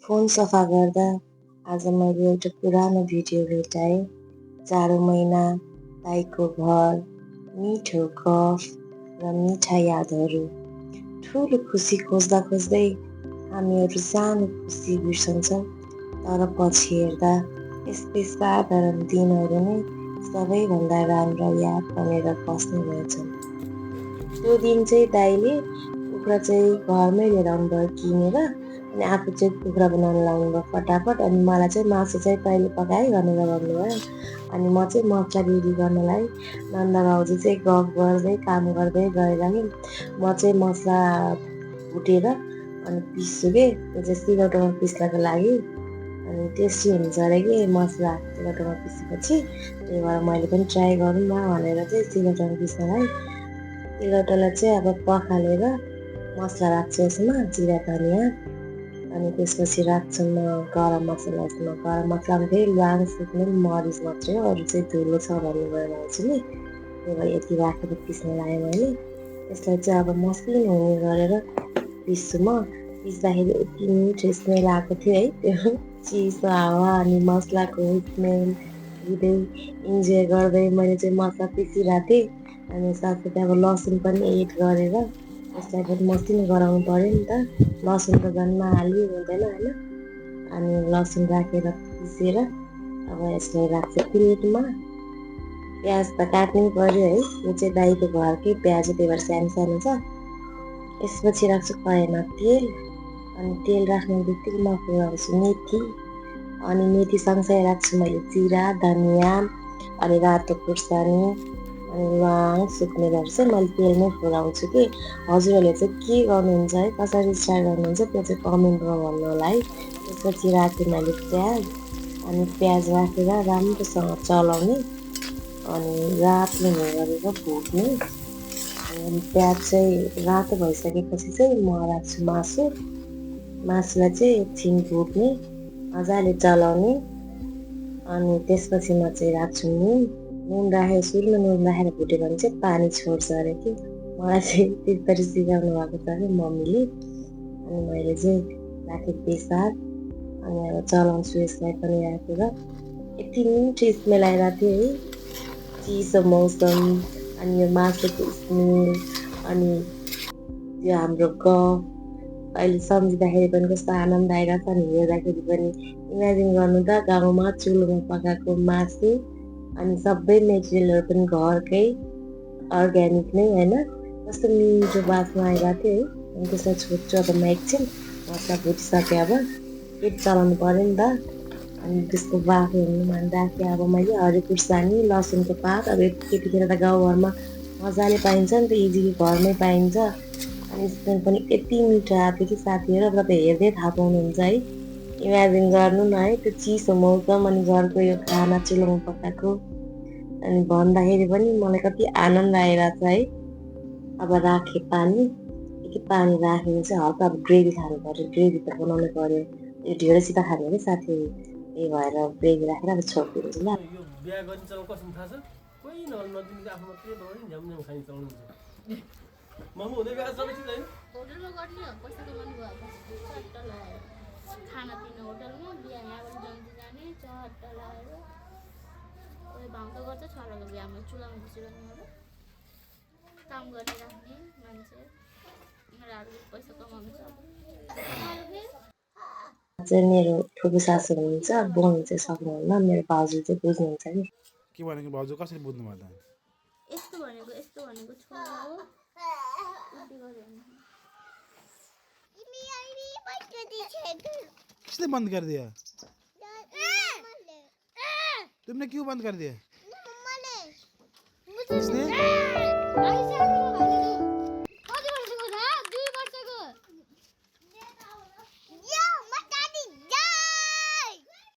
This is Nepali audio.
फोन सफा गर्दा आज मैले एउटा पुरानो भिडियो भेटाएँ। जाडो महिना, दाइको घर, मिठो गफ र मिठा यादहरू। ठुलो खुसी खोज्दा खोज्दै हामीहरू सानो खुसी बिर्सन्छौँ, तर पछि हेर्दा यस्तै साधारण दिनहरू नै सबैभन्दा राम्रा याद बनेर बस्ने रहेछन्। त्यो दिन चाहिँ दाइले कुखुरा चाहिँ घरमै लिएर आउनुभयो किनेर, अनि आफू चाहिँ कुखुरा बनाउन लाउनुभयो फटाफट। अनि मलाई चाहिँ मासु चाहिँ कहिले पकाए भनेर भन्नुभयो। अनि म चाहिँ मसला रेडी गर्नलाई नन्द भाउजू चाहिँ गफ गर्दै काम गर्दै गएरहे। म चाहिँ मसला भुटेर अनि पिस्छु के, त्यो चाहिँ सिलौटोमा पिस्नको लागि। अनि टेस्टी हुन्छ अरे कि मसला सिलौटोमा पिसेपछि। त्यही भएर मैले पनि ट्राई गरौँ न भनेर चाहिँ सिलौटोमा पिस्नलाई सिलौटोलाई चाहिँ अब पखालेर मसला राख्छु यसमा, जिरा धनियाँ। अनि त्यसपछि राख्छु म गरम मसला। यसमा गरम मसलामा फेरि ल्वाङ, सिक्नेल, मरिच मात्रै हो, अरू चाहिँ धुलो छ भन्ने गएर आउँछु नि। त्यही भएर यति राखेर पिस्न लगाएँ मैले। यसलाई चाहिँ अब मसिनो हुने गरेर पिस्छु म। पिस्दाखेरि यति मिठो स्मेल आएको थियो है, त्यो चिसो हावा अनि मसलाको स्मेल लिँदै इन्जोय गर्दै मैले चाहिँ मसला पिसिरहेको थिएँ। अनि साथसाथै अब लसुन पनि एड गरेर यसलाई पनि मसिनो गराउनु पऱ्यो नि त। लसुन त झन् नहाली हुँदैन होइन। अनि लसुन राखेर पिसेर अब यसलाई राख्छु प्लेटमा। प्याज त काट्नै पऱ्यो है, यो चाहिँ दाइको घरकै प्याज हो, त्यही भएर सानो सानो छ। यसपछि राख्छु कराहीमा तेल। अनि तेल राख्ने बित्तिकै म पुऱ्याउँछु मेथी। अनि मेथी सँगसँगै राख्छु मैले जिरा, धनियाँ, अनि रातो खुर्सानी, अनि ल्वाङ, सुक्नेलहरू चाहिँ मैले तेलमै पुऱ्याउँछु कि। हजुरहरूले चाहिँ के गर्नुहुन्छ है, कसरी स्टार्ट गर्नुहुन्छ त्यो चाहिँ कमेन्टमा भन्नु होला है। त्यसपछि राखेँ मैले प्याज। अनि प्याज राखेर राम्रोसँग चलाउने अनि रातो हुने गरेर भुट्ने। अनि प्याज चाहिँ रातो भइसकेपछि चाहिँ म राख्छु मासु। मासुलाई चाहिँ एकछिन भुट्ने, मजाले चलाउने। अनि त्यसपछि म चाहिँ राख्छु नुन राखेर सुरुमा नुन राखेर भुट्यो भने चाहिँ पानी छोड्छ अरे कि। मलाई चाहिँ त्यसरी सिकाउनु भएको छ कि मम्मीले। अनि मैले चाहिँ राखेँ बेसार। अनि अब चलाउँछु यसलाई पनि राखेर। यति मिठो स्मेल आइरहेको थियो है, चिसो मौसम अनि यो मासुको स्मेल अनि त्यो हाम्रो गफ अहिले सम्झिँदाखेरि पनि कस्तो आनन्द आइरहेको छ नि, हेर्दाखेरि पनि। इमेजिन गर्नु त गाउँमा चुलोमा पकाएको मासु अनि सबै मेटेरियलहरू पनि घरकै अर्ग्यानिक नै होइन। कस्तो मिठो बास्ना आइरहेको थियो है। अनि त्यसलाई छोड्छु अब म एकछिन, मसला भुटिसकेँ अब फेरि चलाउनु पऱ्यो नि त। अनि त्यसको बाफे हुनु भने राखेँ अब मैले हरियो खुर्सानी, लसुनको पात। अब यतिखेर त गाउँघरमा मजाले पाइन्छ नि त, इजिली घरमै पाइन्छ। अनि स्मेल पनि यति मिठो आएको थियो कि साथीहरू, अब तपाईँ हेर्दै थाहा पाउनुहुन्छ है। इमेजिन गर्नु न है, त्यो चिसो मौसम अनि घरको यो खाना चुलोमा पकाएको। अनि भन्दाखेरि पनि मलाई कति आनन्द आइरहेको छ है। अब राखेँ पानी। यति पानी राखेर चाहिँ हल्का अब ग्रेभी खानु पऱ्यो, ग्रेभी त बनाउनु पऱ्यो। यो ढिँडोसित खाने अरे साथीहरू, त्यही भएर ग्रेभी राखेर अब छोपिदिन्छु ल। यो बिहा गर्ने चलन कसरी थाहा छ? कोही नदिने आफ्नो मात्रै नगरी झ्याम खाने चलन हुन्छ। मम्मी हुँदै बिहा चलेको छैन? होटलमा गर्ने हो, पैसा कमाउनु भयो चट्ट लगाएर खानापिना होटलमा, बिहा यहाँबाट जन्ती जाने चट्ट लगाएर। कोही भाउ त गर्छ छोराको बिहामा चुलामा बसिरहनु, काम गर्ने राख्ने मान्छे उनीहरू पैसा कमाउँछ। चाहिँ मेरो ठुलो सासू हुनुहुन्छ, बोल्नु चाहिँ सक्नुहुन्न, मेरो भाउजू चाहिँ बुझ्नुहुन्छ कि। के भनेको भाउजू कसरी बुझ्नु भयो त? यस्तो भनेको छोरा हो, उल्टी गर्यो भने किसने बंद कर दिया? तुमने क्यों बंद कर दिया? किसने?